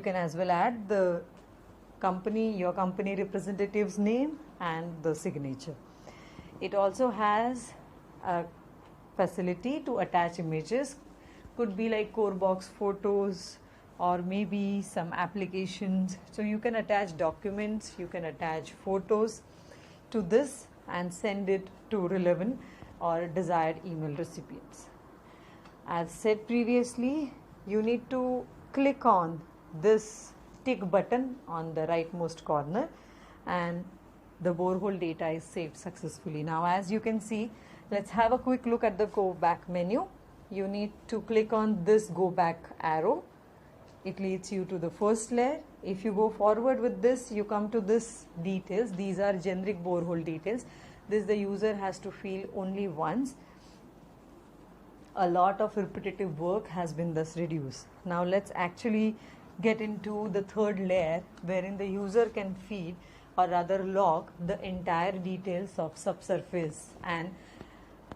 You can as well add the your company representative's name and the signature. It also has a facility to attach images, could be like core box photos or maybe some applications. So you can attach documents, you can attach photos to this and send it to relevant or desired email recipients. As said previously, you need to click on this tick button on the rightmost corner and the borehole data is saved successfully. Now as you can see, let's have a quick look at the go back menu. You need to click on this go back arrow. It leads you to the first layer. If you go forward with this, you come to this details. These are generic borehole details. This the user has to fill only once. A lot of repetitive work has been thus reduced. Now let's actually get into the third layer wherein the user can feed or rather log the entire details of subsurface, and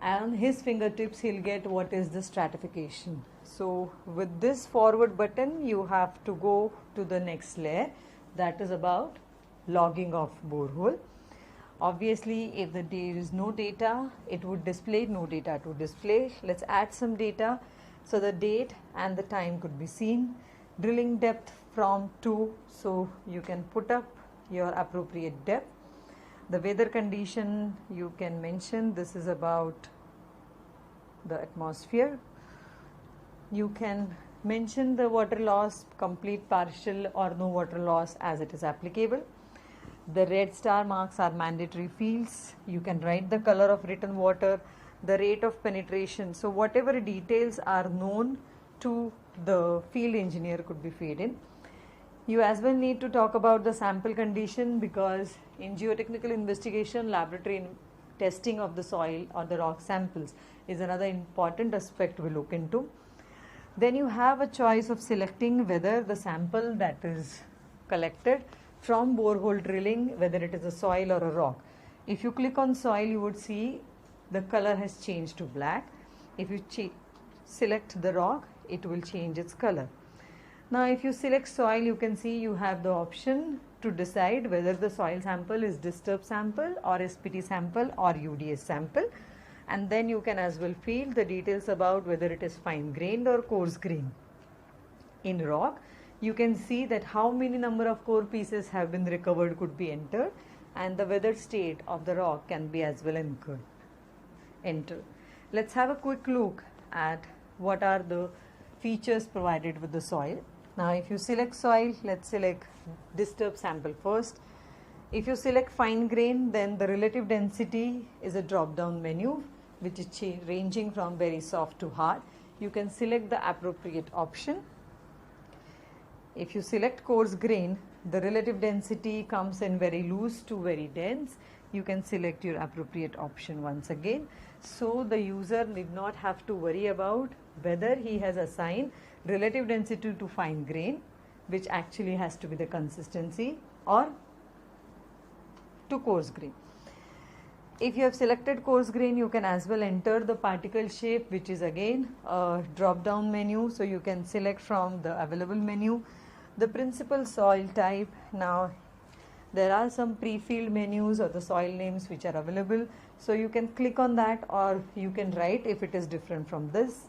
on his fingertips he'll get what is the stratification. So with this forward button you have to go to the next layer, that is about logging of borehole. Obviously if there is no data, it would display no data to display. Let's add some data. So the date and the time could be seen. Drilling depth from 2, so you can put up your appropriate depth. The weather condition you can mention, this is about the atmosphere. You can mention the water loss, complete, partial or no water loss as it is applicable. The red star marks are mandatory fields. You can write the color of written water, the rate of penetration. So whatever details are known to the field engineer could be fed in. You as well need to talk about the sample condition, because in geotechnical investigation, laboratory testing of the soil or the rock samples is another important aspect we look into. Then you have a choice of selecting whether the sample that is collected from borehole drilling, whether it is a soil or a rock. If you click on soil, you would see the color has changed to black. If you select the rock, it will change its color. Now if you select soil, you can see you have the option to decide whether the soil sample is disturbed sample or SPT sample or UDS sample, and then you can as well fill the details about whether it is fine grained or coarse grained. In rock, you can see that how many number of core pieces have been recovered could be entered, and the weathered state of the rock can be as well entered. Let's have a quick look at what are the features provided with the soil. Now if you select soil, let's select disturbed sample first. If you select fine grain, then the relative density is a drop down menu which is ranging from very soft to hard. You can select the appropriate option. If you select coarse grain, the relative density comes in very loose to very dense. You can select your appropriate option once again. So the user need not have to worry about whether he has assigned relative density to fine grain, which actually has to be the consistency, or to coarse grain. If you have selected coarse grain, you can as well enter the particle shape, which is again a drop down menu, so you can select from the available menu. The principal soil type, now there are some pre-filled menus or the soil names which are available, so you can click on that or you can write if it is different from this.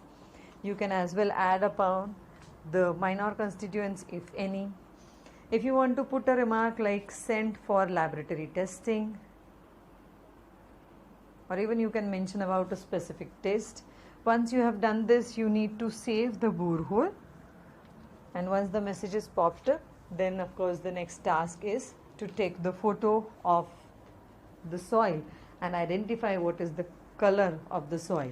You can as well add upon the minor constituents if any. If you want to put a remark like sent for laboratory testing, or even you can mention about a specific test. Once you have done this, you need to save the borehole, and once the message is popped up, then of course the next task is to take the photo of the soil and identify what is the color of the soil.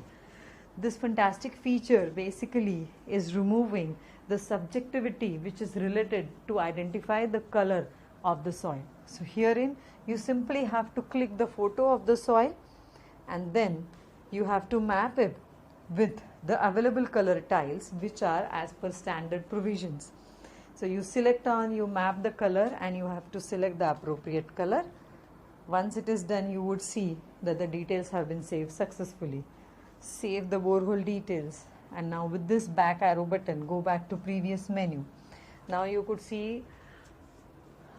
This fantastic feature basically is removing the subjectivity which is related to identify the color of the soil. So herein you simply have to click the photo of the soil and then you have to map it with the available color tiles which are as per standard provisions. So you select on, you map the color and you have to select the appropriate color. Once it is done, you would see that the details have been saved successfully. Save the borehole details, and now with this back arrow button, go back to previous menu. Now you could see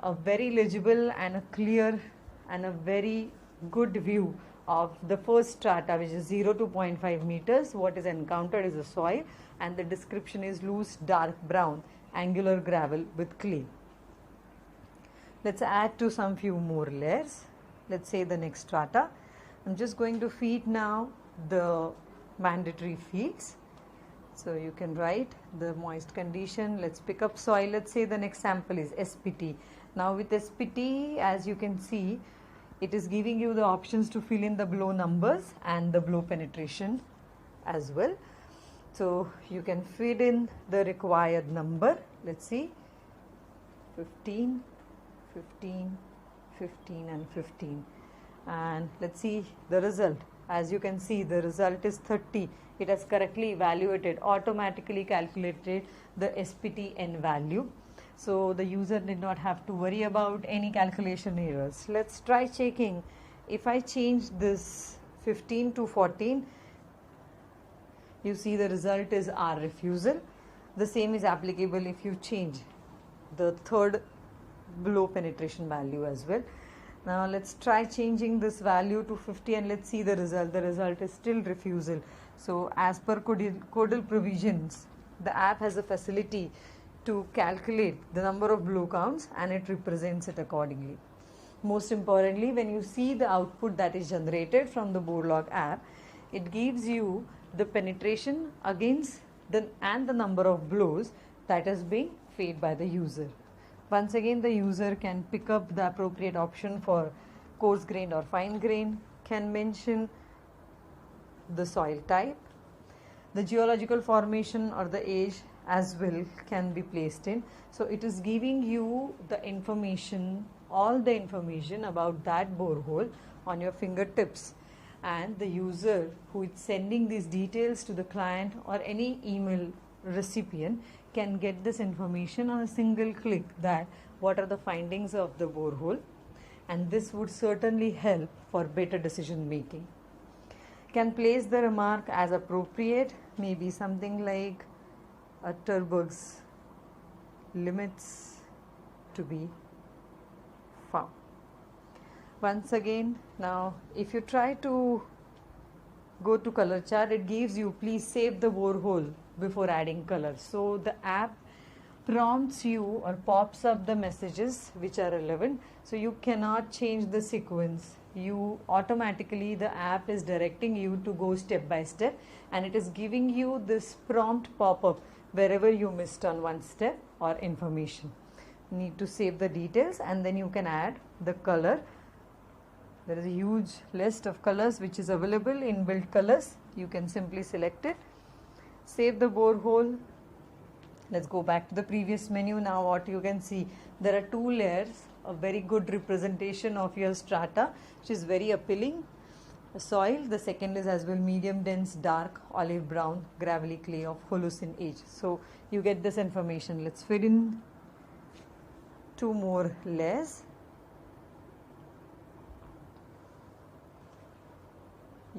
a very legible and a clear and a very good view of the first strata, which is 0 to 0.5 meters. What is encountered is the soil, and the description is loose dark brown angular gravel with clay. Let's add to some few more layers. Let's say the next strata. I'm just going to feed now the mandatory fields. So you can write the moist condition. Let's pick up soil. Let's say the next sample is SPT. Now with SPT, as you can see, it is giving you the options to fill in the blow numbers and the blow penetration as well. So you can feed in the required number. Let's see, 15, 15, 15 and 15. And let's see the result. As you can see, the result is 30. It has correctly evaluated, automatically calculated the SPTN value. So the user did not have to worry about any calculation errors. Let's try checking. If I change this 15 to 14, you see the result is R refusal. The same is applicable if you change the third blow penetration value as well. Now let's try changing this value to 50 and let's see the result. The result is still refusal. So as per codal provisions, the app has a facility to calculate the number of blow counts and it represents it accordingly. Most importantly, when you see the output that is generated from the BoreLog app, it gives you the penetration against the number of blows that is being fed by the user. Once again, the user can pick up the appropriate option for coarse grained or fine grained, can mention the soil type, the geological formation or the age as well can be placed in. So it is giving you the information, all the information about that borehole on your fingertips, and the user who is sending these details to the client or any email recipient can get this information on a single click, that what are the findings of the borehole, and this would certainly help for better decision making. Can place the remark as appropriate, maybe something like Terberg's limits to be found. Once again, now if you try to go to color chart, it gives you please save the borehole before adding color. So the app prompts you or pops up the messages which are relevant. So you cannot change the sequence. You automatically, the app is directing you to go step by step, and it is giving you this prompt pop-up wherever you missed on one step or information. You need to save the details and then you can add the color. There is a huge list of colors which is available, inbuilt colors. You can simply select it. Save the borehole. Let's go back to the previous menu. Now what you can see, there are two layers, a very good representation of your strata, which is very appealing. The soil, the second is as well medium dense dark olive brown gravelly clay of Holocene age. So you get this information. Let's fill in two more layers.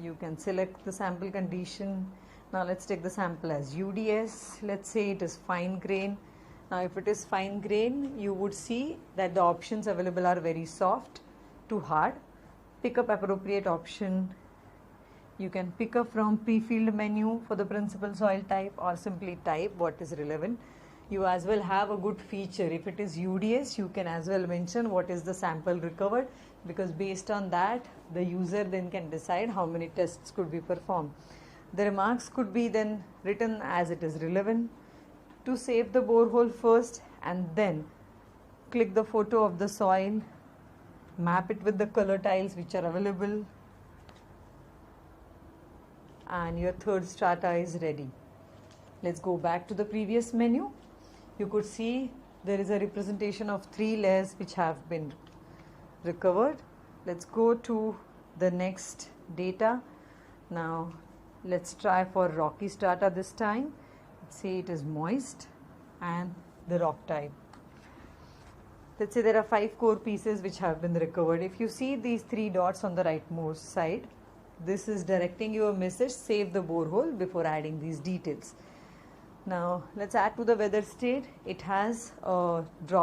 You can select the sample condition. Now let's take the sample as UDS. Let's say it is fine grain. Now if it is fine grain, you would see that the options available are very soft to hard. Pick up appropriate option. You can pick up from pre-filled menu for the principal soil type or simply type what is relevant. You as well have a good feature. If it is UDS, you can as well mention what is the sample recovered, because based on that the user then can decide how many tests could be performed. The remarks could be then written as it is relevant. To save the borehole first and then click the photo of the soil, map it with the color tiles which are available, and your third strata is ready. Let's go back to the previous menu. You could see there is a representation of 3 layers which have been recovered. Let's go to the next data. Now let's try for rocky strata this time. Let's say it is moist and the rock type. Let's say there are 5 core pieces which have been recovered. If you see these 3 dots on the rightmost side, this is directing you a message, save the borehole before adding these details. Now let's add to the weather state. It has a drawback.